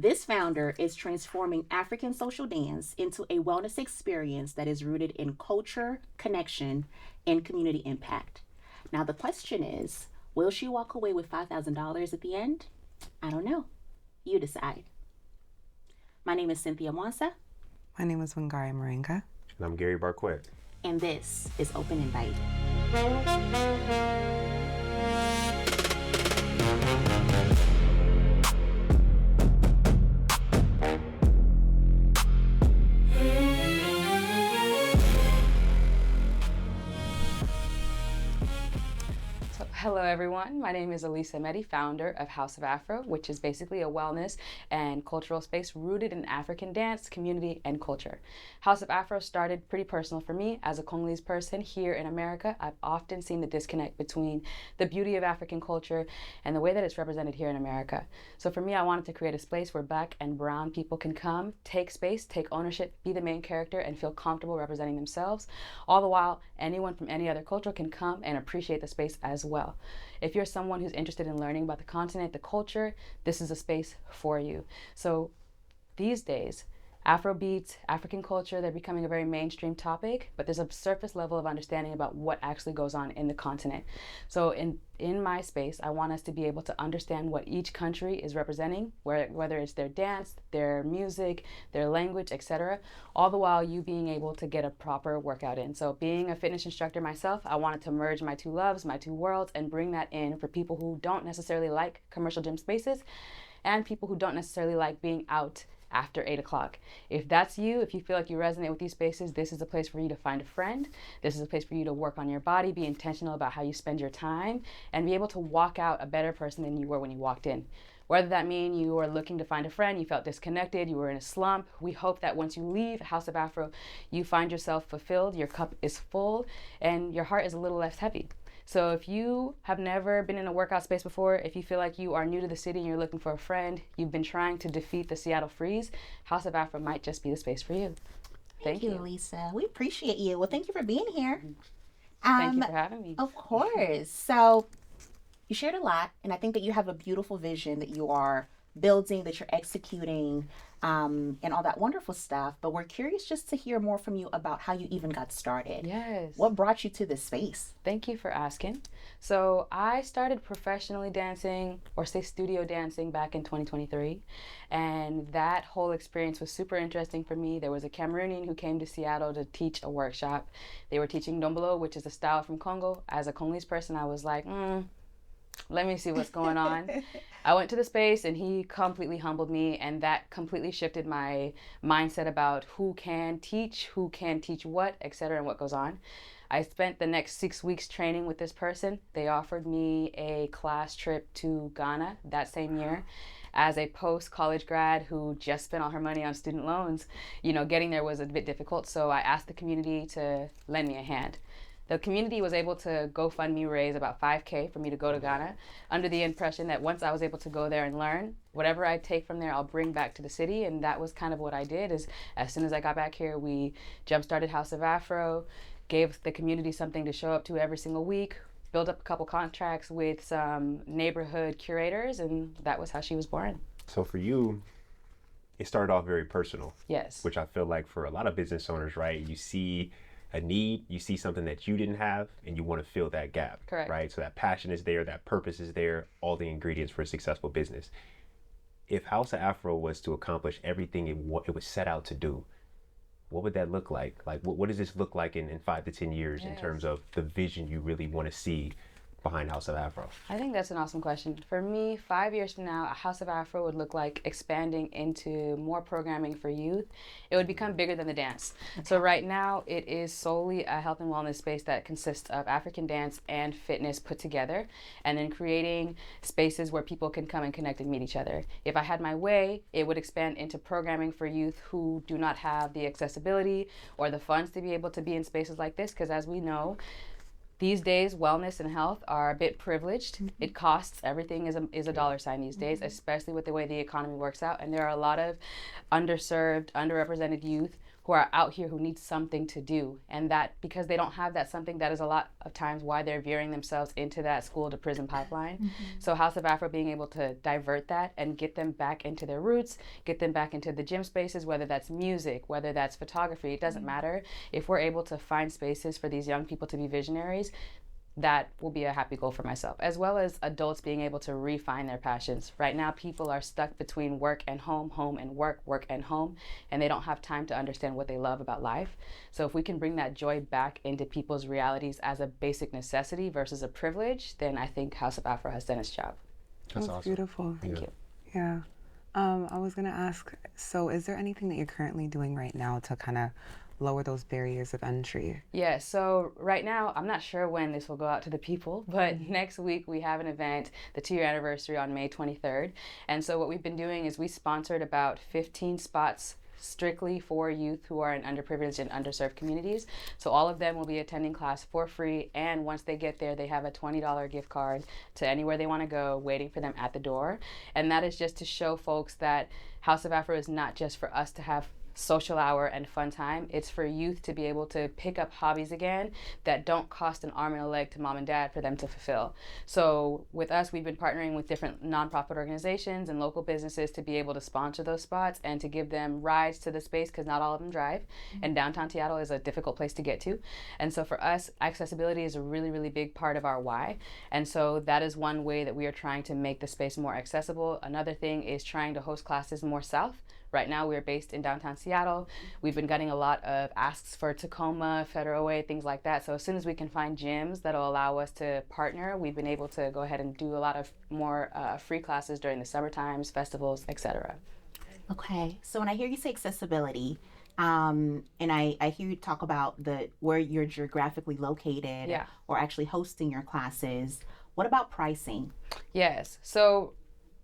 This founder is transforming African social dance into a wellness experience that is rooted in culture, connection, and community impact. Now, the question is, will she walk away with $5,000 at the end? I don't know. You decide. My name is Cynthia Mwansa. My name is Wangari Moringa. And I'm Gary Barquette. And this is Open Invite. Hello everyone, my name is Elisa Mehdi, founder of House of Afro, which is basically a wellness and cultural space rooted in African dance, community, and culture. House of Afro started pretty personal for me. As a Congolese person here in America, I've often seen the disconnect between the beauty of African culture and the way that it's represented here in America. So for me, I wanted to create a space where Black and brown people can come, take space, take ownership, be the main character, and feel comfortable representing themselves. All the while, anyone from any other culture can come and appreciate the space as well. If you're someone who's interested in learning about the continent, the culture, this is a space for you. So these days, Afrobeats, African culture, they're becoming a very mainstream topic, but there's a surface level of understanding about what actually goes on in the continent. So in my space, I want us to be able to understand what each country is representing, whether it's their dance, their music, their language, etc., all the while you being able to get a proper workout in. So being a fitness instructor myself, I wanted to merge my two loves, my two worlds, and bring that in for people who don't necessarily like commercial gym spaces and people who don't necessarily like being out after 8 o'clock. If that's you, if you feel like you resonate with these spaces, this is a place for you to find a friend. This is a place for you to work on your body, be intentional about how you spend your time, and be able to walk out a better person than you were when you walked in. Whether that mean you were looking to find a friend, you felt disconnected, you were in a slump, we hope that once you leave House of Afro, you find yourself fulfilled, your cup is full, and your heart is a little less heavy. So if you have never been in a workout space before, if you feel like you are new to the city and you're looking for a friend, you've been trying to defeat the Seattle freeze, House of Afro might just be the space for you. Thank you, Lisa. We appreciate you. Well, thank you for being here. Thank you for having me. Of course. So you shared a lot, and I think that you have a beautiful vision that you are building, that you're executing, and all that wonderful stuff. But we're curious just to hear more from you about how you even got started. Yes. What brought you to this space? Thank you for asking. So I started professionally dancing, or say studio dancing, back in 2023. And that whole experience was super interesting for me. There was a Cameroonian who came to Seattle to teach a workshop. They were teaching Dombolo, which is a style from Congo. As a Congolese person, I was like, let me see what's going on. I went to the space and he completely humbled me, and that completely shifted my mindset about who can teach what, etc., and what goes on. I spent the next 6 weeks training with this person. They offered me a class trip to Ghana that same year. As a post-college grad who just spent all her money on student loans, getting there was a bit difficult, so I asked the community to lend me a hand. The community was able to GoFundMe raise about $5,000 for me to go to Ghana, under the impression that once I was able to go there and learn, whatever I take from there, I'll bring back to the city. And that was kind of what I did. Is as soon as I got back here, we jump-started House of Afro, gave the community something to show up to every single week, built up a couple contracts with some neighborhood curators, and that was how she was born. So for you, it started off very personal. Yes. Which I feel like for a lot of business owners, right, you see a need, you see something that you didn't have, and you want to fill that gap. Correct. Right? So that passion is there, that purpose is there, all the ingredients for a successful business. If House of Afro was to accomplish everything it was set out to do, what would that look like? Like, what does this look like in 5 to 10 years in terms of the vision you really want to see behind House of Afro? I think that's an awesome question. For me, 5 years from now, a House of Afro would look like expanding into more programming for youth. It would become bigger than the dance. Okay. So right now, it is solely a health and wellness space that consists of African dance and fitness put together, and then creating spaces where people can come and connect and meet each other. If I had my way, it would expand into programming for youth who do not have the accessibility or the funds to be able to be in spaces like this, because as we know, these days, wellness and health are a bit privileged. Mm-hmm. It costs. Everything is a dollar sign these days, especially with the way the economy works out. And there are a lot of underserved, underrepresented youth who are out here who need something to do. And that because they don't have that something, that is a lot of times why they're veering themselves into that school to prison pipeline. So House of Afro being able to divert that and get them back into their roots, get them back into the gym spaces, whether that's music, whether that's photography, it doesn't matter. If we're able to find spaces for these young people to be visionaries, that will be a happy goal for myself, as well as adults being able to refine their passions. Right now, people are stuck between work and home, home and work and home, and they don't have time to understand what they love about life. So if we can bring that joy back into people's realities as a basic necessity versus a privilege, then I think House of Afro has done its job. That's awesome. Beautiful. Thank you. Yeah. I was going to ask, so is there anything that you're currently doing right now to kind of lower those barriers of entry? Yeah, so right now, I'm not sure when this will go out to the people, but next week we have an event, the 2-year anniversary on May 23rd. And so what we've been doing is we sponsored about 15 spots strictly for youth who are in underprivileged and underserved communities. So all of them will be attending class for free, and once they get there, they have a $20 gift card to anywhere they want to go waiting for them at the door. And that is just to show folks that House of Afro is not just for us to have social hour and fun time. It's for youth to be able to pick up hobbies again that don't cost an arm and a leg to mom and dad for them to fulfill. So with us, we've been partnering with different nonprofit organizations and local businesses to be able to sponsor those spots and to give them rides to the space, because not all of them drive. And downtown Seattle is a difficult place to get to. And so for us, accessibility is a really, really big part of our why. And so that is one way that we are trying to make the space more accessible. Another thing is trying to host classes more south. Right now, we're based in downtown Seattle. We've been getting a lot of asks for Tacoma, Federal Way, things like that. So as soon as we can find gyms that'll allow us to partner, we've been able to go ahead and do a lot of more free classes during the summer times, festivals, etc. Okay, so when I hear you say accessibility, and I hear you talk about where you're geographically located, Yeah. or actually hosting your classes, what about pricing? Yes. So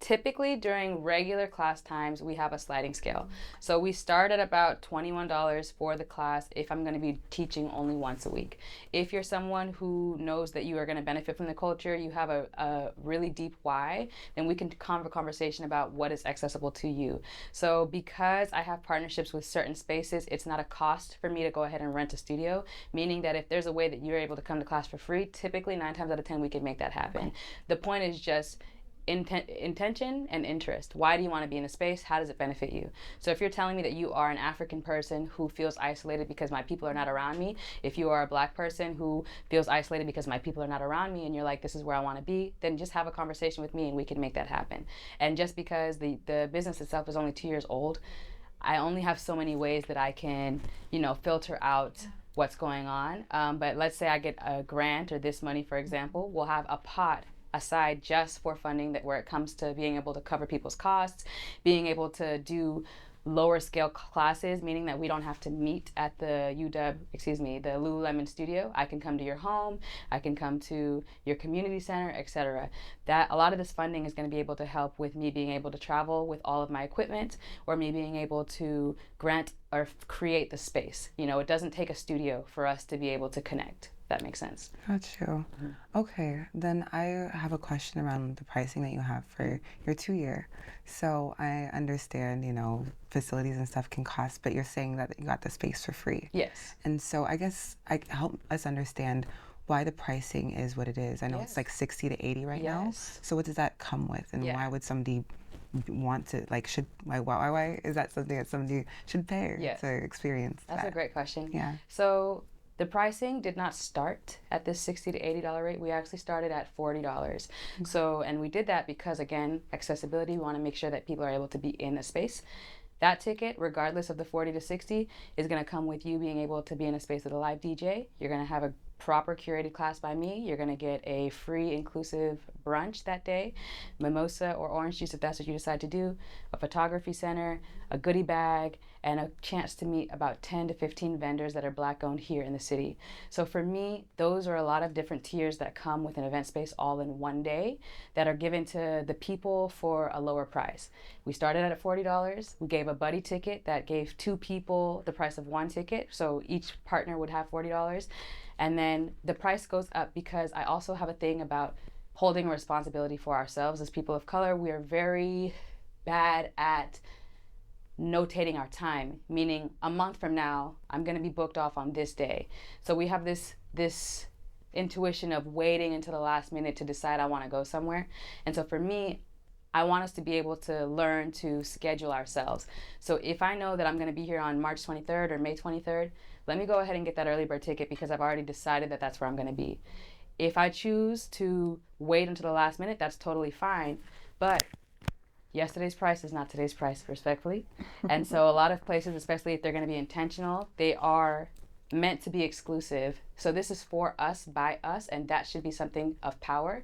typically during regular class times, we have a sliding scale. So we start at about $21 for the class if I'm going to be teaching only once a week. If you're someone who knows that you are going to benefit from the culture, you have a really deep why, then we can have a conversation about what is accessible to you. So because I have partnerships with certain spaces, it's not a cost for me to go ahead and rent a studio, meaning that if there's a way that you're able to come to class for free, typically 9 times out of 10 we can make that happen. The point is just intention and interest. Why do you want to be in a space? How does it benefit you? So if you're telling me that you are an African person who feels isolated because my people are not around me, if you are a Black person who feels isolated because my people are not around me, and you're like, this is where I want to be, then just have a conversation with me and we can make that happen. And just because the business itself is only 2 years old, I only have so many ways that I can, filter out what's going on. But let's say I get a grant or this money, for example, we'll have a pot aside just for funding that where it comes to being able to cover people's costs, being able to do lower scale classes, meaning that we don't have to meet at the the Lululemon studio. I can come to your home, I can come to your community center, etc. That a lot of this funding is going to be able to help with me being able to travel with all of my equipment, or me being able to grant or create the space. It doesn't take a studio for us to be able to connect. That makes sense. Got you. Okay, then I have a question around the pricing that you have for your 2-year. So I understand, facilities and stuff can cost, but you're saying that you got the space for free. Yes. And so I guess help us understand why the pricing is what it is. I know it's like 60 to 80 right now. So what does that come with, and why would somebody want to why is that something that somebody should pay to experience? That's a great question. Yeah. So the pricing did not start at this $60 to $80 rate. We actually started at $40. So, and we did that because, again, accessibility. We want to make sure that people are able to be in the space. That ticket, regardless of the 40 to 60, is going to come with you being able to be in a space with a live DJ. You're going to have a proper curated class by me. You're going to get a free inclusive brunch that day, mimosa or orange juice if that's what you decide to do, a photography center, a goodie bag, and a chance to meet about 10 to 15 vendors that are Black owned here in the city. So for me, those are a lot of different tiers that come with an event space all in one day that are given to the people for a lower price. We started at $40. We gave a buddy ticket that gave 2 people the price of 1 ticket. So each partner would have $40. And then the price goes up because I also have a thing about holding responsibility for ourselves as people of color. We are very bad at notating our time, meaning a month from now, I'm going to be booked off on this day. So we have this intuition of waiting until the last minute to decide I want to go somewhere. And so for me, I want us to be able to learn to schedule ourselves. So if I know that I'm going to be here on March 23rd or May 23rd, let me go ahead and get that early bird ticket because I've already decided that that's where I'm going to be. If I choose to wait until the last minute, that's totally fine. But yesterday's price is not today's price, respectfully. And so a lot of places, especially if they're going to be intentional, they are meant to be exclusive. So this is for us, by us, and that should be something of power.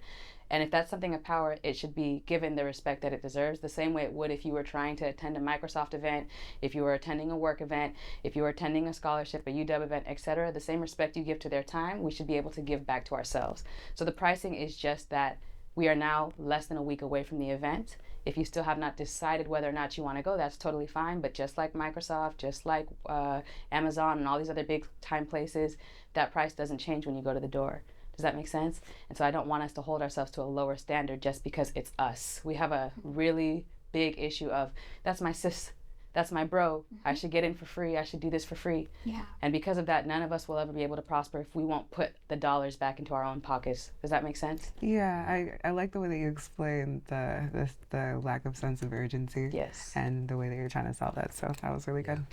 And if that's something of power, it should be given the respect that it deserves, the same way it would if you were trying to attend a Microsoft event, if you were attending a work event, if you were attending a scholarship, a UW event, etc. The same respect you give to their time, we should be able to give back to ourselves. So the pricing is just that we are now less than a week away from the event. If you still have not decided whether or not you want to go, that's totally fine. But just like Microsoft, just like Amazon and all these other big time places, that price doesn't change when you go to the door. Does that make sense? And so I don't want us to hold ourselves to a lower standard just because it's us. We have a really big issue of, that's my sis, that's my bro, I should get in for free, I should do this for free. Yeah. And because of that, none of us will ever be able to prosper if we won't put the dollars back into our own pockets. Does that make sense? Yeah, I like the way that you explained the lack of sense of urgency. Yes. And the way that you're trying to solve that. So that was really good.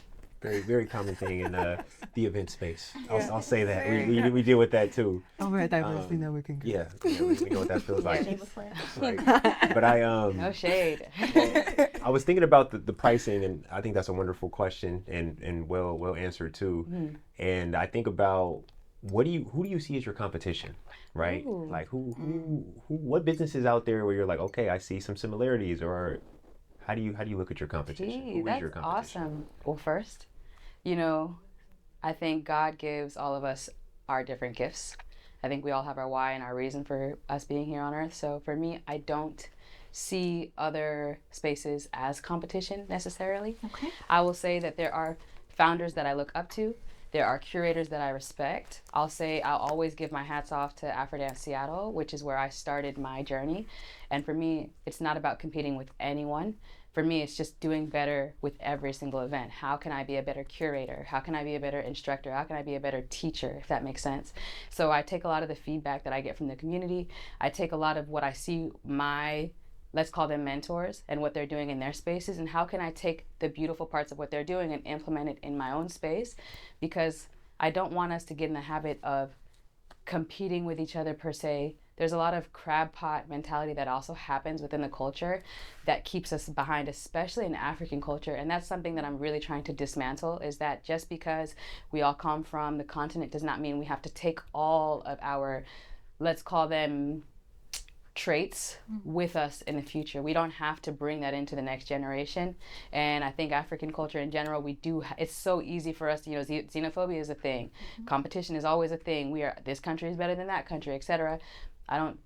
Very, very common thing in the event space. I'll say that. We deal with that too. Oh, we're a diverse networking group. Yeah, we know what that feels like. Shameless plug. Right. But No shade. I was thinking about the pricing, and I think that's a wonderful question and well answered too. Mm-hmm. And I think about who do you see as your competition, right? Ooh. Like what businesses out there where you're like, okay, I see some similarities, or how do you look at your competition? Gee, Who is that's your competition? awesome. Well, first, I think God gives all of us our different gifts. I think we all have our why and our reason for us being here on earth. So for me, I don't see other spaces as competition necessarily. Okay. I will say that there are founders that I look up to. There are curators that I respect. I'll always give my hats off to Afrodance Seattle, which is where I started my journey. And for me, it's not about competing with anyone. For me, it's just doing better with every single event. How can I be a better curator? How can I be a better instructor? How can I be a better teacher, if that makes sense? So I take a lot of the feedback that I get from the community. I take a lot of what I see my, let's call them mentors, and what they're doing in their spaces, and how can I take the beautiful parts of what they're doing and implement it in my own space, because I don't want us to get in the habit of competing with each other per se. There's a lot of crab pot mentality that also happens within the culture that keeps us behind, especially in African culture. And that's something that I'm really trying to dismantle, is that just because we all come from the continent does not mean we have to take all of our, let's call them traits, with us in the future. We don't have to bring that into the next generation. And I think African culture in general, it's so easy for us to, xenophobia is a thing. Competition is always a thing. This country is better than that country, etc.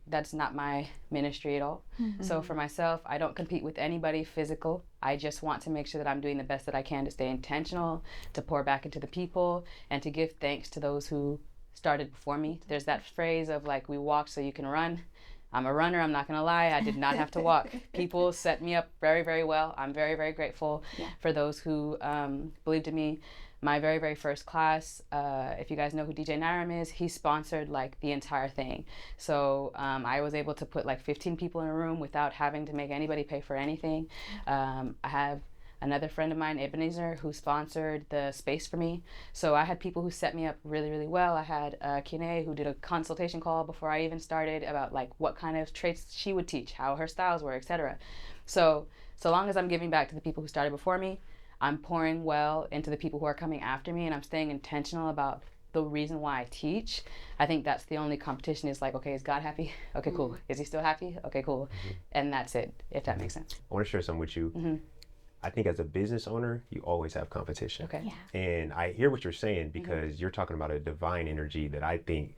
That's not my ministry at all. So for myself, I don't compete with anybody physical. I just want to make sure that I'm doing the best that I can to stay intentional, to pour back into the people, and to give thanks to those who started before me. There's that phrase of like, we walk so you can run. I'm a runner, I'm not gonna lie, I did not have to walk. People set me up very, very well. I'm very, very grateful for those who believed in me. My very, very first class, if you guys know who DJ Naram is, he sponsored like the entire thing. So I was able to put like 15 people in a room without having to make anybody pay for anything. I have another friend of mine, Ebenezer, who sponsored the space for me. So I had people who set me up really, really well. I had Kine, who did a consultation call before I even started about like what kind of traits she would teach, how her styles were, etc. So long as I'm giving back to the people who started before me, I'm pouring well into the people who are coming after me, and I'm staying intentional about the reason why I teach. I think that's the only competition, is like, okay, is God happy? Okay, cool. Is he still happy? Okay, cool. And that's it, if that makes sense. I want to share something with you. I think as a business owner, you always have competition. Okay. Yeah. And I hear what you're saying, because you're talking about a divine energy that I think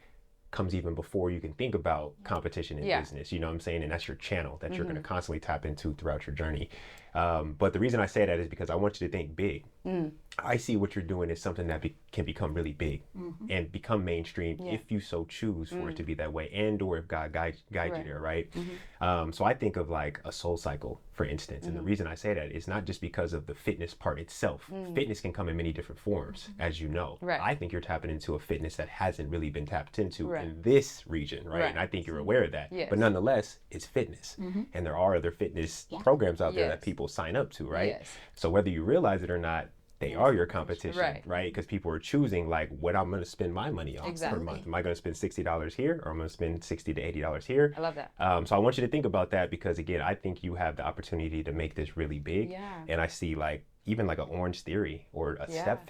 comes even before you can think about competition in business. You know what I'm saying? And that's your channel that you're going to constantly tap into throughout your journey. But the reason I say that is because I want you to think big. I see what you're doing as something that can become really big and become mainstream if you so choose for it to be that way, and or if God guides you there, right? So I think of like a soul cycle, for instance, and the reason I say that is not just because of the fitness part itself. Fitness can come in many different forms, as you know. I think you're tapping into a fitness that hasn't really been tapped into in this region, right? And I think you're aware of that. But nonetheless, it's fitness, and there are other fitness programs out there that people sign up to, right? So whether you realize it or not, they are your competition, right? Because people are choosing like what I'm going to spend my money on per month. Am I going to spend $60 here, or I'm going to spend $60 to $80 here? I love that. So I want you to think about that, because again, I think you have the opportunity to make this really big. And I see like even like an Orange Theory or a step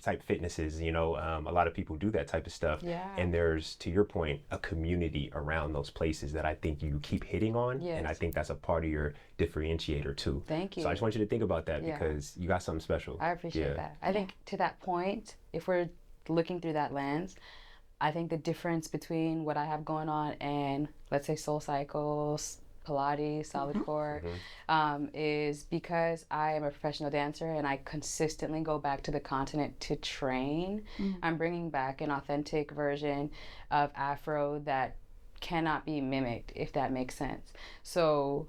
type fitnesses, you know, a lot of people do that type of stuff. And there's, to your point, a community around those places that I think you keep hitting on. And I think that's a part of your differentiator too. Thank you. So I just want you to think about that, because you got something special. I appreciate that. I think to that point, if we're looking through that lens, I think the difference between what I have going on and, let's say, Soul Cycles, Pilates, solid core, is because I am a professional dancer and I consistently go back to the continent to train. I'm bringing back an authentic version of Afro that cannot be mimicked, if that makes sense. So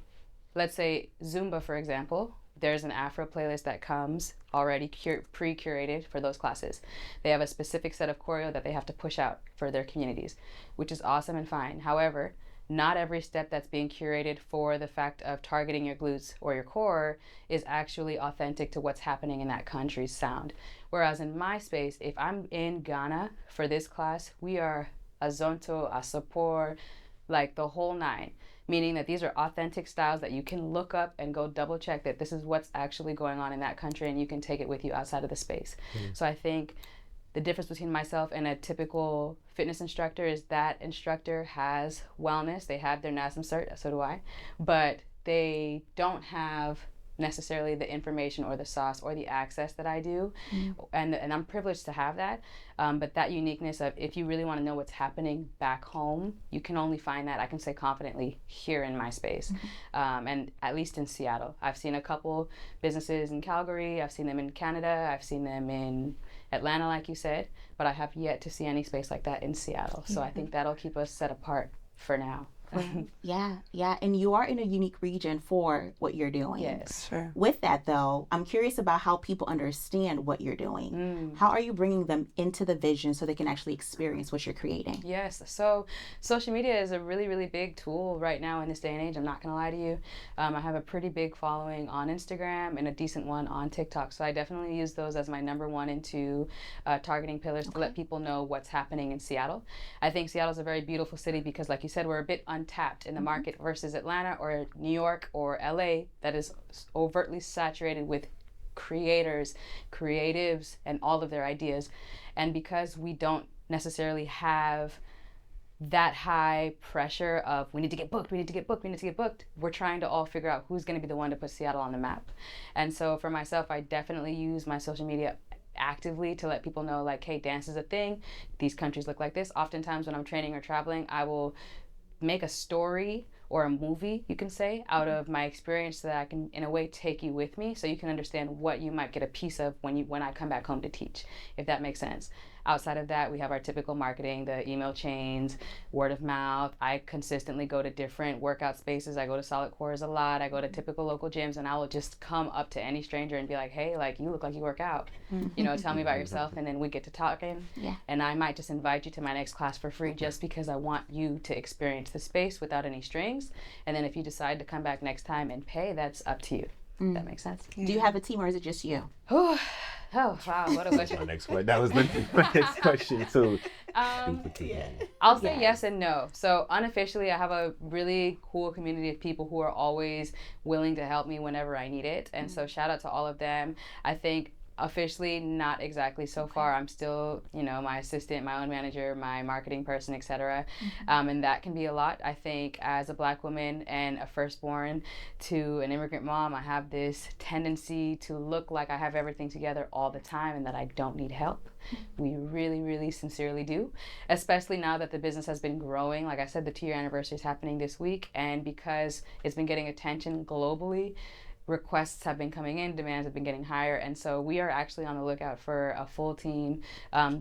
let's say Zumba, for example. There's an Afro playlist that comes already pre-curated for those classes. They have a specific set of choreo that they have to push out for their communities, which is awesome and fine. However, not every step that's being curated for the fact of targeting your glutes or your core is actually authentic to what's happening in that country's sound. Whereas in my space, if I'm in Ghana for this class, we are Azonto, Asopor, like the whole nine. Meaning that these are authentic styles that you can look up and go double check that this is what's actually going on in that country, and you can take it with you outside of the space. So I think the difference between myself and a typical fitness instructor is that instructor has wellness. They have their NASM cert, so do I, but they don't have necessarily the information or the sauce or the access that I do. And I'm privileged to have that. But that uniqueness of, if you really want to know what's happening back home, you can only find that, I can say confidently, here in my space. And at least in Seattle. I've seen a couple businesses in Calgary. I've seen them in Canada. I've seen them in Atlanta, like you said. But I have yet to see any space like that in Seattle. So I think that'll keep us set apart for now. Yeah. And you are in a unique region for what you're doing. Yes. Sure. With that, though, I'm curious about how people understand what you're doing. How are you bringing them into the vision so they can actually experience what you're creating? Yes. So social media is a really, really big tool right now in this day and age. I'm not going to lie to you. I have a pretty big following on Instagram and a decent one on TikTok. So I definitely use those as my number one and two targeting pillars to let people know what's happening in Seattle. I think Seattle's a very beautiful city because, like you said, we're a bit untapped in the market versus Atlanta or New York or LA that is overtly saturated with creators, creatives, and all of their ideas. And because we don't necessarily have that high pressure of we need to get booked, we're trying to all figure out who's going to be the one to put Seattle on the map. And so for myself, I definitely use my social media actively to let people know, like, hey, dance is a thing. These countries look like this. Oftentimes when I'm training or traveling, I will make a story or a movie, you can say, out of my experience so that I can, in a way, take you with me so you can understand what you might get a piece of when I come back home to teach, if that makes sense. Outside of that, we have our typical marketing, the email chains, word of mouth. I consistently go to different workout spaces. I go to solid cores a lot. I go to typical local gyms, and I will just come up to any stranger and be like, hey, like, you look like you work out. You know, tell me about yourself, and then we get to talking. And I might just invite you to my next class for free just because I want you to experience the space without any strings. And then if you decide to come back next time and pay, that's up to you. That makes sense. Do you have a team, or is it just you? Oh, wow, what a question. My next question. That was my next question too. I'll say yes and no. So unofficially, I have a really cool community of people who are always willing to help me whenever I need it. And so shout out to all of them. I think officially, not exactly so far. I'm still, you know, my assistant, my own manager, my marketing person, etc. And that can be a lot. I think as a Black woman and a firstborn to an immigrant mom, I have this tendency to look like I have everything together all the time and that I don't need help. We really, really sincerely do, especially now that the business has been growing. Like I said, the 2-year anniversary is happening this week, and because it's been getting attention globally, requests have been coming in, demands have been getting higher, and so we are actually on the lookout for a full team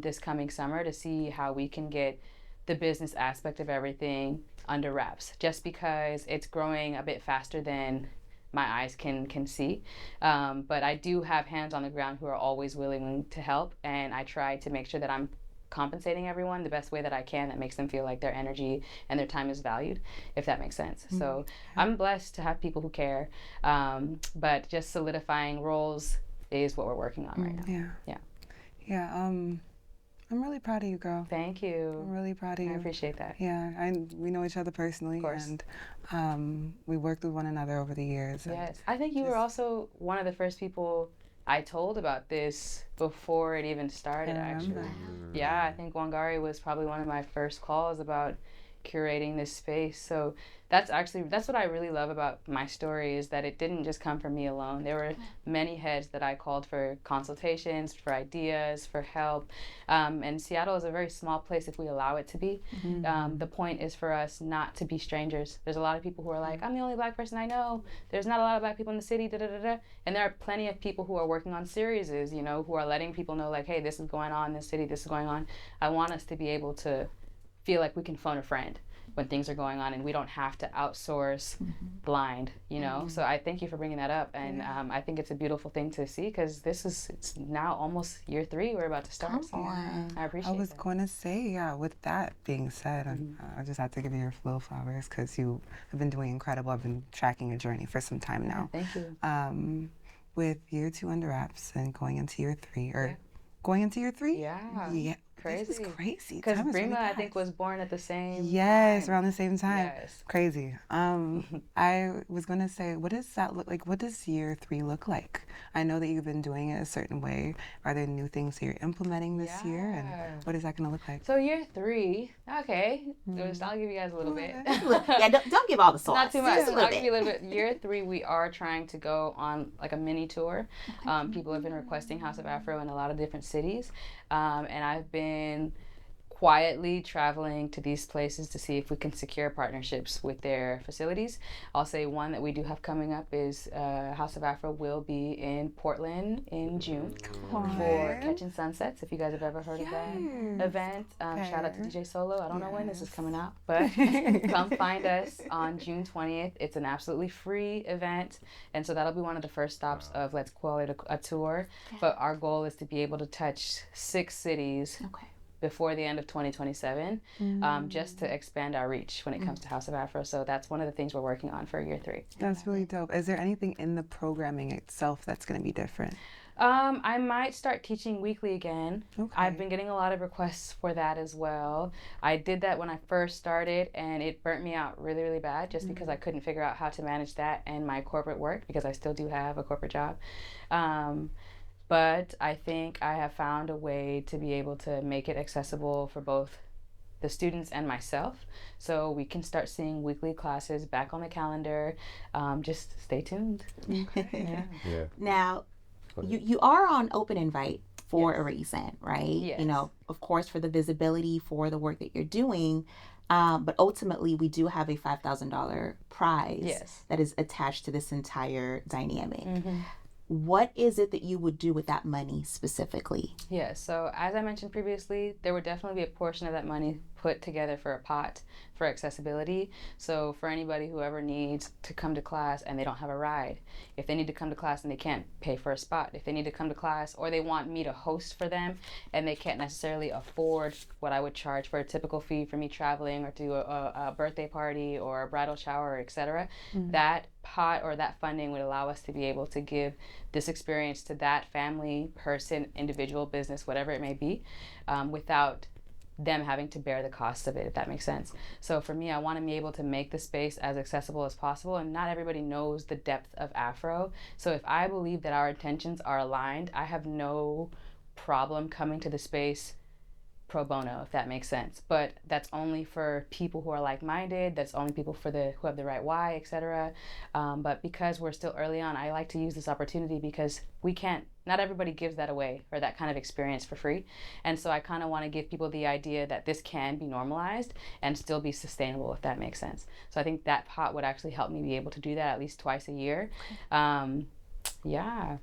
this coming summer to see how we can get the business aspect of everything under wraps, just because it's growing a bit faster than my eyes can see. But I do have hands on the ground who are always willing to help, and I try to make sure that I'm compensating everyone the best way that I can that makes them feel like their energy and their time is valued, if that makes sense. So I'm blessed to have people who care, but just solidifying roles is what we're working on right now. Yeah. I'm really proud of you, girl. Thank you. I'm really proud of you. I appreciate that. Yeah, we know each other personally, and we worked with one another over the years. Yes, I think you were also one of the first people I told about this before it even started, actually. Yeah, I think Wangari was probably one of my first calls about curating this space. So that's what I really love about my story, is that it didn't just come from me alone. There were many heads that I called for consultations, for ideas, for help. And Seattle is a very small place if we allow it to be. The point is for us not to be strangers. There's a lot of people who are like, I'm the only Black person I know. There's not a lot of Black people in the city, da da da da. And there are plenty of people who are working on series, who are letting people know, like, hey, this is going on in this city, this is going on. I want us to be able to feel like we can phone a friend when things are going on, and we don't have to outsource blind, So I thank you for bringing that up, and I think it's a beautiful thing to see, because it's now almost year 3 we're about to start. Come on. I appreciate it. I was going to say, with that being said, I just had to give you your little flowers, because you have been doing incredible. I've been tracking your journey for some time now. Thank you. With year 2 under wraps and going into year 3, going into year 3? Yeah. Crazy. This is crazy. Because Brima, I think, was born at the same time. Around the same time. Yes. Crazy. I was going to say, what does that look like? What does year 3 look like? I know that you've been doing it a certain way. Are there new things that you're implementing this year? And what is that going to look like? So year 3, okay. I'll give you guys a little bit. Don't give all the sauce. Not too much. I'll give you a little bit. Year 3, we are trying to go on like a mini tour. People have been requesting House of Afro in a lot of different cities. And I've been quietly traveling to these places to see if we can secure partnerships with their facilities. I'll say one that we do have coming up is House of Afro will be in Portland in June for Catching Sunsets, if you guys have ever heard of that event. Shout out to DJ Solo. I don't know when this is coming out, but come find us on June 20th. It's an absolutely free event, and so that'll be one of the first stops of, let's call it a tour. But our goal is to be able to touch 6 cities before the end of 2027, just to expand our reach when it comes to House of Afro. So that's one of the things we're working on for year 3. That's really dope. Is there anything in the programming itself that's going to be different? I might start teaching weekly again. I've been getting a lot of requests for that as well. I did that when I first started, and it burnt me out really, really bad, just because I couldn't figure out how to manage that and my corporate work, because I still do have a corporate job. But I think I have found a way to be able to make it accessible for both the students and myself. So we can start seeing weekly classes back on the calendar. Just stay tuned. Now, you are on Open Invite for a reason, right? Yes. Of course, for the visibility for the work that you're doing. But ultimately, we do have a $5,000 prize that is attached to this entire dynamic. What is it that you would do with that money specifically? Yes, so as I mentioned previously, there would definitely be a portion of that money put together for a pot for accessibility. So for anybody who ever needs to come to class and they don't have a ride, if they need to come to class and they can't pay for a spot, if they need to come to class or they want me to host for them and they can't necessarily afford what I would charge for a typical fee for me traveling or to a birthday party or a bridal shower, etc., that pot or that funding would allow us to be able to give this experience to that family, person, individual, business, whatever it may be, without them having to bear the cost of it, if that makes sense. So for me, I want to be able to make the space as accessible as possible, and not everybody knows the depth of Afro. So if I believe that our intentions are aligned, I have no problem coming to the space pro bono, if that makes sense. But that's only for people who are like-minded. That's only people who have the right why, etc. But because we're still early on, I like to use this opportunity because not everybody gives that away or that kind of experience for free. And so I kind of want to give people the idea that this can be normalized and still be sustainable, if that makes sense. So I think that pot would actually help me be able to do that at least twice a year. Yeah.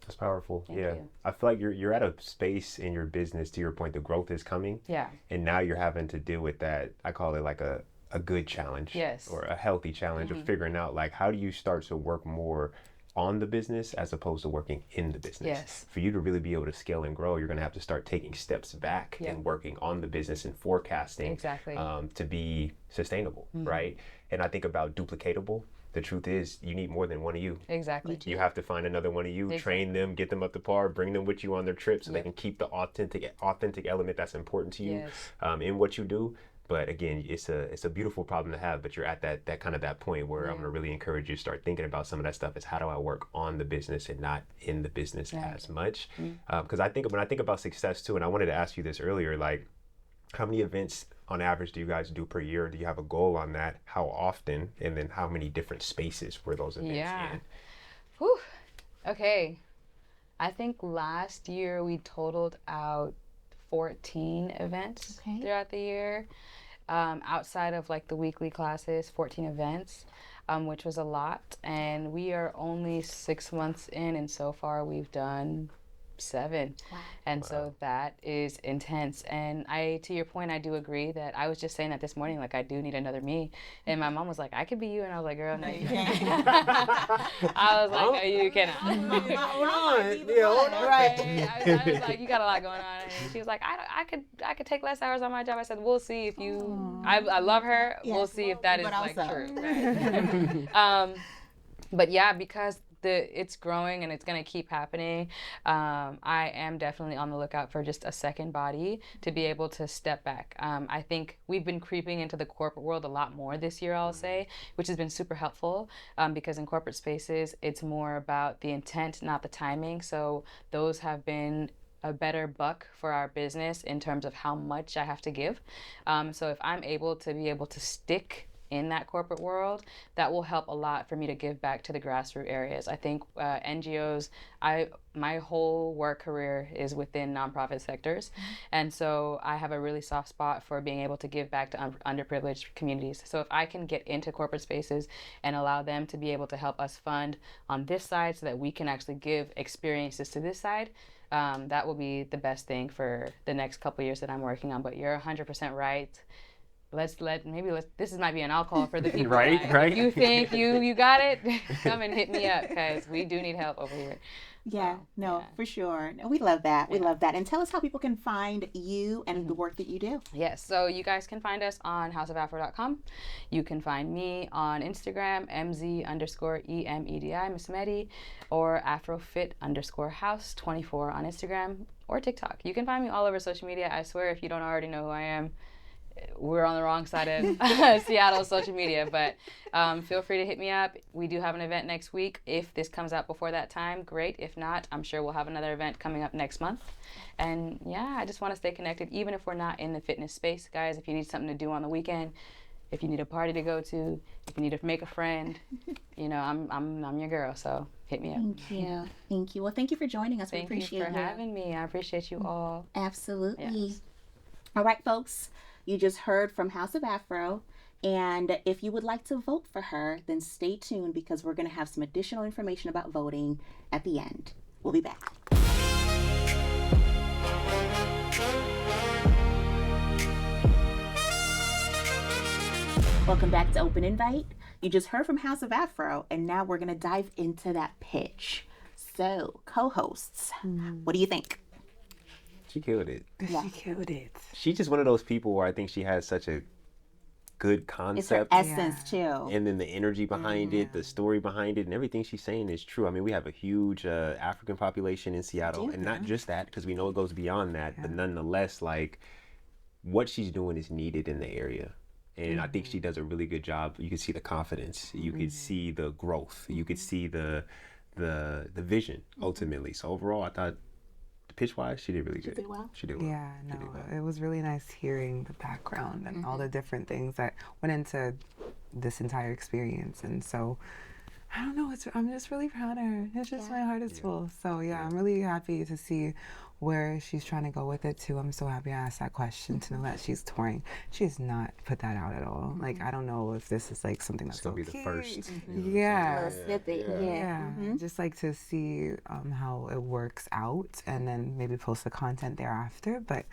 That's powerful. Thank yeah. you. I feel like you're at a space in your business, to your point, the growth is coming. Yeah. And now you're having to deal with that. I call it like a good challenge. Yes. Or a healthy challenge of figuring out like how do you start to work more on the business as opposed to working in the business. Yes. For you to really be able to scale and grow, you're going to have to start taking steps back and working on the business and forecasting to be sustainable, right? And I think about duplicatable. The truth is, you need more than one of you. Exactly. You have to find another one of you, train them, get them up to par, bring them with you on their trips so they can keep the authentic element that's important to you in what you do. But again, it's a beautiful problem to have, but you're at that kind of that point where I'm going to really encourage you to start thinking about some of that stuff is how do I work on the business and not in the business as much? Because when I think about success too, and I wanted to ask you this earlier, like how many events on average do you guys do per year? Do you have a goal on that? How often? And then how many different spaces were those events in? Whew. Okay. I think last year we totaled out 14 events throughout the year. Outside of like the weekly classes, 14 events, which was a lot. And we are only 6 months in, and so far we've done 7. Wow. And so that is intense. And to your point, I do agree that I was just saying that this morning, like I do need another me. And my mom was like, I could be you. And I was like, girl, no, you can't. I was like, no, you cannot. Hold on. Right. I was like, you got a lot going on. And she was like, I could take less hours on my job. I said, we'll see if you, I love her. Yes, we'll see if that is like true. Right? But yeah, because it's growing and it's going to keep happening. I am definitely on the lookout for just a second body to be able to step back. I think we've been creeping into the corporate world a lot more this year, I'll say, which has been super helpful because in corporate spaces, it's more about the intent, not the timing. So those have been a better buck for our business in terms of how much I have to give. So if I'm able to stick in that corporate world, that will help a lot for me to give back to the grassroots areas. I think NGOs, my whole work career is within nonprofit sectors. And so I have a really soft spot for being able to give back to underprivileged communities. So if I can get into corporate spaces and allow them to be able to help us fund on this side so that we can actually give experiences to this side, that will be the best thing for the next couple of years that I'm working on. But you're 100% right. This might be an alcohol for the people. Right. If you think you got it, come and hit me up because we do need help over here. For sure. No, we love that. We love that. And tell us how people can find you and the work that you do. Yes. So you guys can find us on houseofafro.com. You can find me on Instagram, MZ_EMEDI, Miss Medi, or AfroFit_house24 on Instagram or TikTok. You can find me all over social media. I swear, if you don't already know who I am, we're on the wrong side of Seattle social media, but feel free to hit me up. We do have an event next week. If this comes out before that time, great. If not, I'm sure we'll have another event coming up next month. And yeah, I just want to stay connected, even if we're not in the fitness space, guys. If you need something to do on the weekend, if you need a party to go to, if you need to make a friend, I'm your girl. So hit me up. Thank you. Well, thank you for joining us. We appreciate you for having me. I appreciate you all. Absolutely. Yes. All right, folks. You just heard from House of Afro, and if you would like to vote for her, then stay tuned because we're going to have some additional information about voting at the end. We'll be back. Welcome back to Open Invite. You just heard from House of Afro, and now we're going to dive into that pitch. So, co-hosts, what do you think? She killed it. She killed it. She's just one of those people where I think she has such a good concept. It's her essence, too. And then the energy behind it, the story behind it, and everything she's saying is true. I mean, we have a huge African population in Seattle, and not just that, because we know it goes beyond that, but nonetheless, like, what she's doing is needed in the area. And I think she does a really good job. You can see the confidence. You can see the growth. You could see the vision, ultimately. So overall, I thought pitch wise, she did really good. She did well. She did well. Yeah, She did well. it was really nice hearing the background and all the different things that went into this entire experience. And so, I don't know, I'm just really proud of her. It's just my heart is full. So yeah, I'm really happy to see where she's trying to go with it too. I'm so happy I asked that question to know that she's touring. She has not put that out at all. Like, I don't know if this is like something that's It's gonna be okay. the first. Yeah. Little snippet. Yeah, just like to see how it works out and then maybe post the content thereafter. But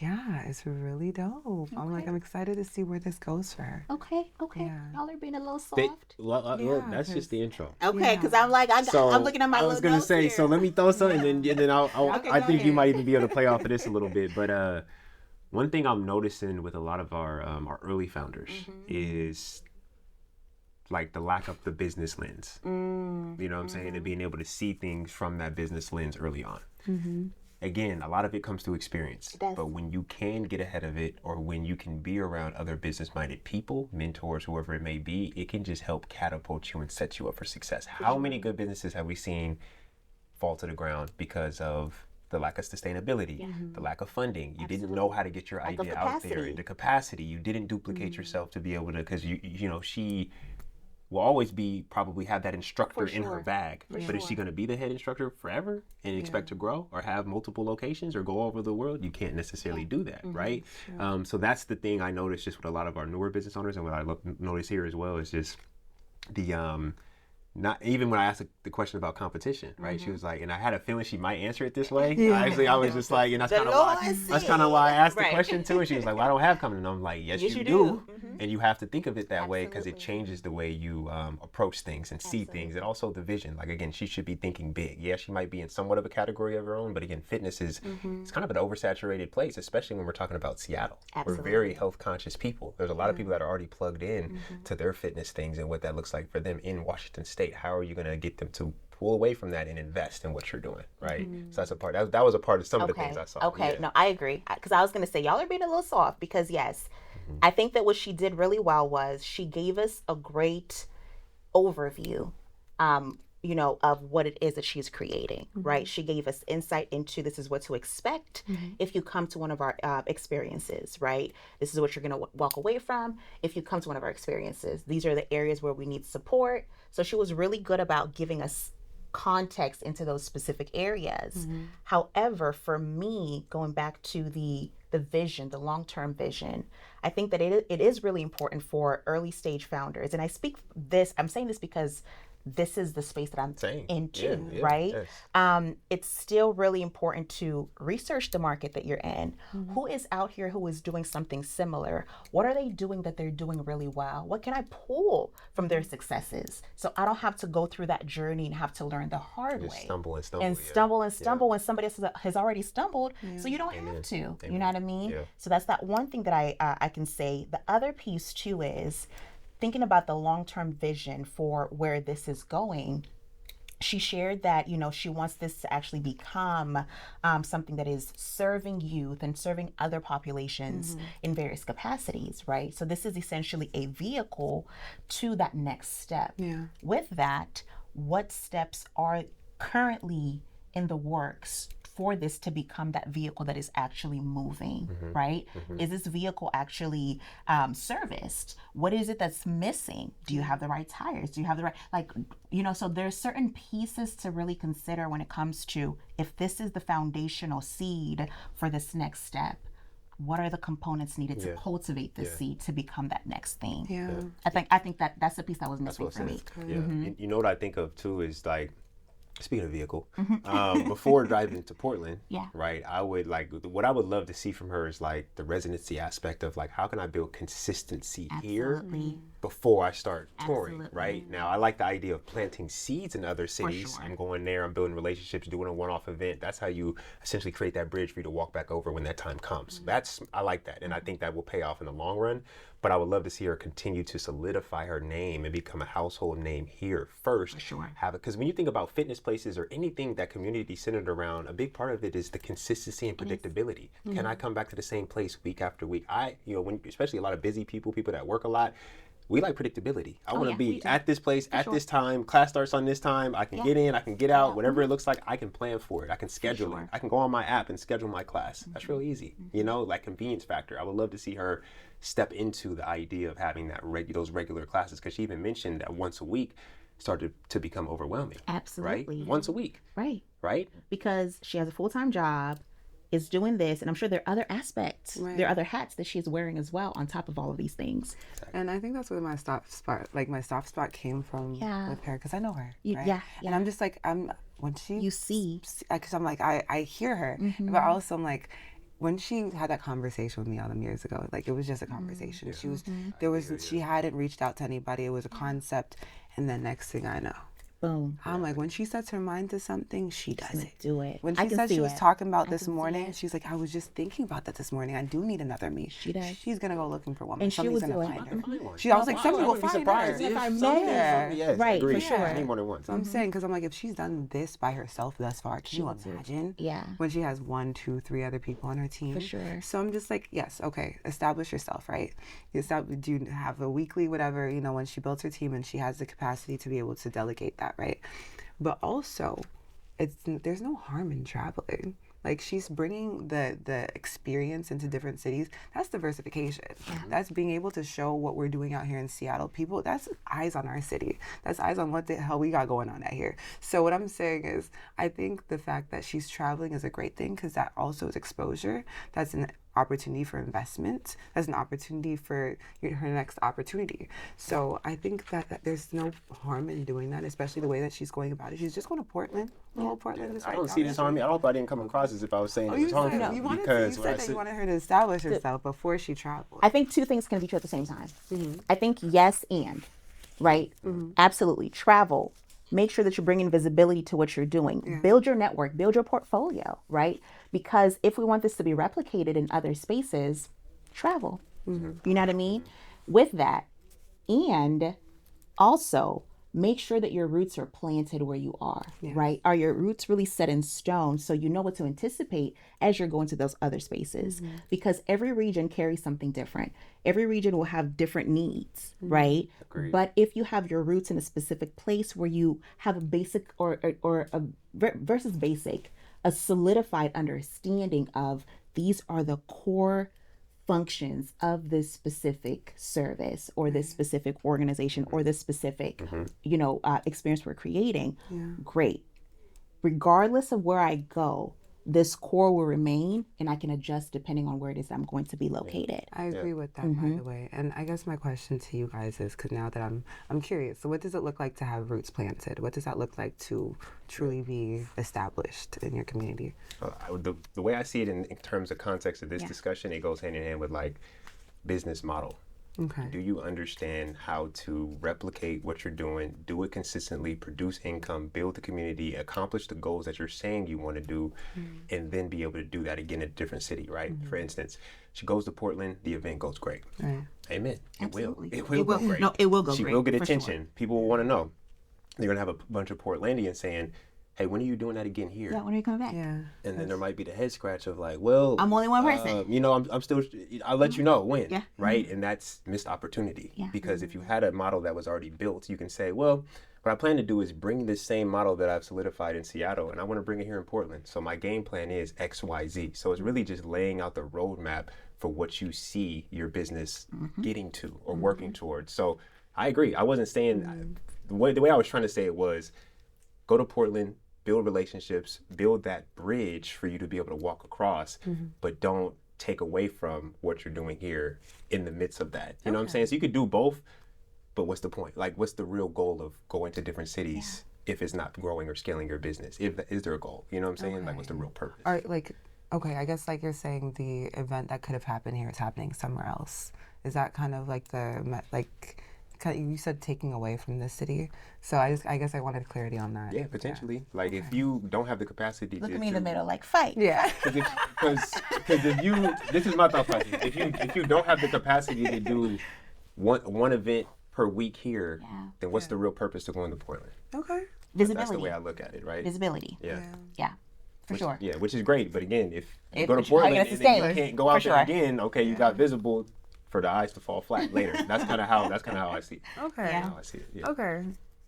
yeah, it's really dope. I'm excited to see where this goes for her. Okay. Yeah. Y'all are being a little soft. Well, that's just the intro. Okay, because I'm like, I'm looking at my I was little gonna notes say, here. so let me throw something, and then I go think you ahead. might even be able to play off of this a little bit. But one thing I'm noticing with a lot of our early founders is like the lack of the business lens. You know what I'm saying? And being able to see things from that business lens early on. Again, a lot of it comes through experience. It does. But when you can get ahead of it, or when you can be around other business-minded people, mentors, whoever it may be, it can just help catapult you and set you up for success. How many good businesses have we seen fall to the ground because of the lack of sustainability, the lack of funding? You didn't know how to get your Lack of idea out there. capacity. The capacity. You didn't duplicate yourself to be able to, because she will always probably have that instructor in her bag. But is she going to be the head instructor forever and expect to grow or have multiple locations or go all over the world? You can't necessarily do that, right? So that's the thing I noticed just with a lot of our newer business owners, and what I notice here as well is just the not even when I asked the question about competition, right? She was like, and I had a feeling she might answer it this way. Actually, I was just like, and that's kind of why I asked the question too. And she was like, well, I don't have company. And I'm like, yes, you do. And you have to think of it that way, because it changes the way you approach things and see things, and also the vision. Like, again, she should be thinking big. Yeah, she might be in somewhat of a category of her own, but again, fitness is it's kind of an oversaturated place, especially when we're talking about Seattle. We're very health conscious people. There's a lot of people that are already plugged in to their fitness things and what that looks like for them in Washington State. How are you going to get them to pull away from that and invest in what you're doing, right? So that's a part. That was a part of some of the things I saw. Okay, no, I agree. Because I was going to say, y'all are being a little soft, because yes, I think that what she did really well was she gave us a great overview, of what it is that she's creating, right? She gave us insight into this is what to expect if you come to one of our experiences, right? This is what you're going to walk away from if you come to one of our experiences. These are the areas where we need support. So she was really good about giving us context into those specific areas. However, for me, going back to the vision, the long-term vision, I think that it is really important for early stage founders. And I'm saying this because this is the space that I'm into, right? Yes. It's still really important to research the market that you're in. Who is out here who is doing something similar? What are they doing that they're doing really well? What can I pull from their successes? So I don't have to go through that journey and have to learn the hard way. Stumble when somebody else has already stumbled. So you don't have to. You know what I mean? Yeah. So that's that one thing that I can say. The other piece too is thinking about the long-term vision for where this is going. She shared that, she wants this to actually become something that is serving youth and serving other populations in various capacities, right? So this is essentially a vehicle to that next step. Yeah. With that, what steps are currently in the works for this to become that vehicle that is actually moving, right? Is this vehicle actually serviced? What is it that's missing? Do you have the right tires? Do you have the right, so there's certain pieces to really consider when it comes to, if this is the foundational seed for this next step, what are the components needed to cultivate this seed to become that next thing? Yeah. I think that's the piece that was missing for me. Yeah. You know what I think of too is like, speaking of vehicle, before driving to Portland, right, I would what I would love to see from her is like the residency aspect of like, how can I build consistency here before I start touring, right? Now, I like the idea of planting seeds in other cities. I'm going there, I'm building relationships, doing a one-off event. That's how you essentially create that bridge for you to walk back over when that time comes. I like that, and I think that will pay off in the long run. But I would love to see her continue to solidify her name and become a household name here first. For sure. Because when you think about fitness places or anything that community centered around, a big part of it is the consistency and predictability. Can I come back to the same place week after week? When especially a lot of busy people that work a lot, we like predictability. I want to yeah, be we do. at this place at sure. this time. Class starts on this time. I can get in, I can get out, whatever it looks like. I can plan for it. I can schedule it. I can go on my app and schedule my class. That's real easy. You know, like convenience factor. I would love to see her step into the idea of having that those regular classes, because she even mentioned that once a week started to become overwhelming. Absolutely. Right? Once a week. Right? Because she has a full-time job, is doing this, and I'm sure there are other aspects, there are other hats that she's wearing as well on top of all of these things. And I think that's where my soft spot came from with her, because I know her. Right? Yeah. And I'm just like, when she, You see, because I'm like, I hear her, but also I'm like, when she had that conversation with me all them years ago, like it was just a conversation. She was, she hadn't reached out to anybody. It was a concept, and then next thing I know, boom. I'm like, when she sets her mind to something, she does it. Do it. When she said she was talking about this morning, she's like, I was just thinking about that this morning. I do need another me. She does. She's gonna go looking for one. And she was gonna doing find it. her. I was like, somebody will find her. If I something- met her. yes, Right, agreed. for sure. I need more than one. So I'm saying, because I'm like, if she's done this by herself thus far, can you imagine? Yeah. When she has 1, 2, 3 other people on her team. For sure. So I'm just like, yes, okay, establish yourself, right? Do you have a weekly, whatever, you know, when she builds her team and she has the capacity to be able to delegate that, right? But also, there's no harm in traveling. Like, she's bringing the experience into different cities. That's diversification. That's being able to show what we're doing out here in Seattle. People, that's eyes on our city. That's eyes on what the hell we got going on out here. So what I'm saying is, I think the fact that she's traveling is a great thing, because that also is exposure. That's an opportunity for investment. That's an opportunity for her next opportunity. So I think that there's no harm in doing that, especially the way that she's going about it. She's just going to Portland. Portland is I right don't down see the this street. harm. I hope I didn't come across as if I was saying it You was said, harmful. you wanted Because to, you when I said that said- you wanted her to establish herself before she traveled. I think two things can be true at the same time. I think yes and, right? Absolutely. Travel. Make sure that you're bringing visibility to what you're doing. Build your network, build your portfolio, right? Because if we want this to be replicated in other spaces, travel. You know what I mean? With that, and also make sure that your roots are planted where you are, right? Are your roots really set in stone so you know what to anticipate as you're going to those other spaces? Because every region carries something different. Every region will have different needs, right? Agreed. But if you have your roots in a specific place where you have a basic or a versus basic, a solidified understanding of these are the core functions of this specific service or this specific organization or this specific experience we're creating, great. Regardless of where I go, this core will remain, and I can adjust depending on where it is I'm going to be located. I agree with that, by the way. And I guess my question to you guys is, because now that I'm curious, so what does it look like to have roots planted? What does that look like to truly be established in your community? The way I see it in terms of context of this discussion, it goes hand in hand with like business model. Okay. Do you understand how to replicate what you're doing, do it consistently, produce income, build the community, accomplish the goals that you're saying you want to do, and then be able to do that again in a different city, right? For instance, she goes to Portland, the event goes great. Right. Amen. Absolutely. It will go great. No, it will go She great, will get for sure. attention. People will want to know. They're going to have a bunch of Portlandians saying, hey, when are you doing that again here? Yeah, when are you coming back? Yeah. And then there might be the head scratch of like, well, I'm only one person. I'm still, I'll let you know when, Yeah. right? And that's missed opportunity. Yeah. Because if you had a model that was already built, you can say, well, what I plan to do is bring this same model that I've solidified in Seattle, and I want to bring it here in Portland. So my game plan is X, Y, Z. So it's really just laying out the roadmap for what you see your business getting to or working towards. So I agree. I wasn't saying, the way I was trying to say it was, go to Portland, build relationships, build that bridge for you to be able to walk across, but don't take away from what you're doing here in the midst of that. You know what I'm saying? So you could do both, but what's the point? Like, what's the real goal of going to different cities if it's not growing or scaling your business? Is there a goal? You know what I'm saying? Like, what's the real purpose? All right, like, okay, I guess like you're saying the event that could have happened here is happening somewhere else. Is that kind of like you said taking away from the city? So I guess I wanted clarity on that. Yeah, potentially. Like, if you don't have the capacity Look to at me in the middle, like fight. Yeah. Because if you, this is my thought process. If you don't have the capacity to do one event per week here, then what's the real purpose to going to Portland? Okay. Visibility. That's the way I look at it, right? Visibility. Yeah. Yeah, for sure. Yeah, which is great. But again, if you If- go to how you Portland gonna and then sustain you it? can't go out For there sure. again, okay, you got visible for the eyes to fall flat later. That's kind of how I see it. Okay. That's how I see it. Yeah. Okay.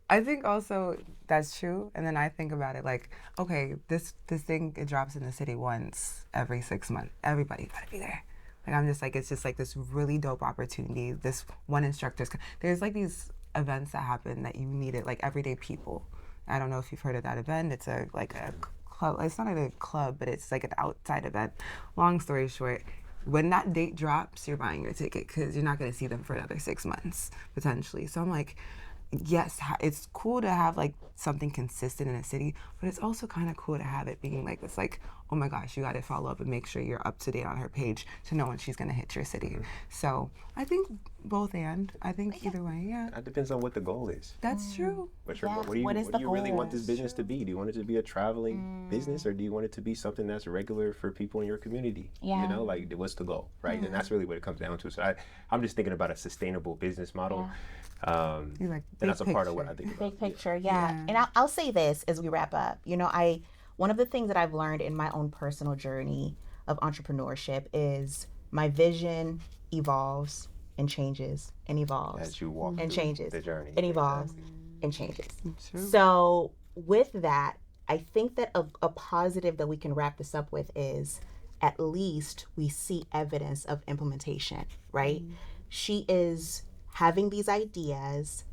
I think also that's true. And then I think about it like, okay, this thing, it drops in the city once every 6 months. Everybody gotta be there. Like, I'm just like, it's just like this really dope opportunity. This one instructor's, there's like these events that happen that you need it, like everyday people. I don't know if you've heard of that event. It's like a club. It's not like a club, but it's like an outside event. Long story short, when that date drops, you're buying your ticket because you're not going to see them for another 6 months potentially. So I'm like, yes, it's cool to have like something consistent in a city, but it's also kind of cool to have it being like this, like, oh my gosh, you got to follow up and make sure you're up to date on her page to know when she's going to hit your city. So I think both, and I think either way, yeah. That depends on what the goal is. That's true. What do you really want this business to be? Do you want it to be a traveling business, or do you want it to be something that's regular for people in your community? Yeah. You know, like, what's the goal, right? And that's really what it comes down to. So I'm just thinking about a sustainable business model. You're like, and that's a part of what I think about. Big picture, yeah. And I'll say this as we wrap up. You know, one of the things that I've learned in my own personal journey of entrepreneurship is my vision evolves and changes and evolves As you walk and through changes. the journey. It evolves and changes. True. So with that, I think that a positive that we can wrap this up with is at least we see evidence of implementation, right? She is having these ideas,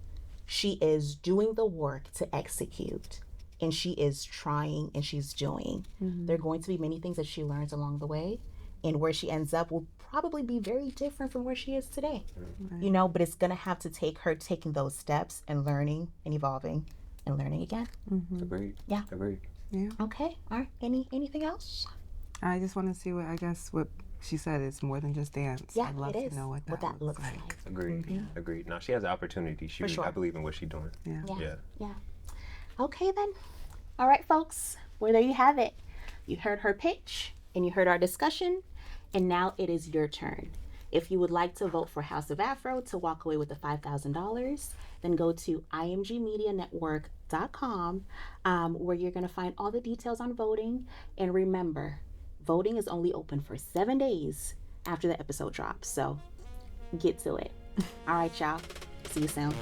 she is doing the work to execute, and she is trying and she's doing. There are going to be many things that she learns along the way, and where she ends up will probably be very different from where she is today. You know, but it's gonna have to take her taking those steps and learning and evolving and learning again. Agreed. Yeah. Agreed. Yeah. Okay. All right. Anything else? I just want to see what she said. It's more than just dance. Yeah, I'd love it is. to know what that looks like. Agreed. Agreed. Now she has an opportunity. For sure. I believe in what she's doing. Yeah. Yeah. Okay then. All right, folks. Well, there you have it. You heard her pitch and you heard our discussion, and now it is your turn. If you would like to vote for House of Afro to walk away with the $5,000, then go to imgmedianetwork.com, where you're going to find all the details on voting. And remember, voting is only open for 7 days after the episode drops. So get to it. All right, y'all. See you soon.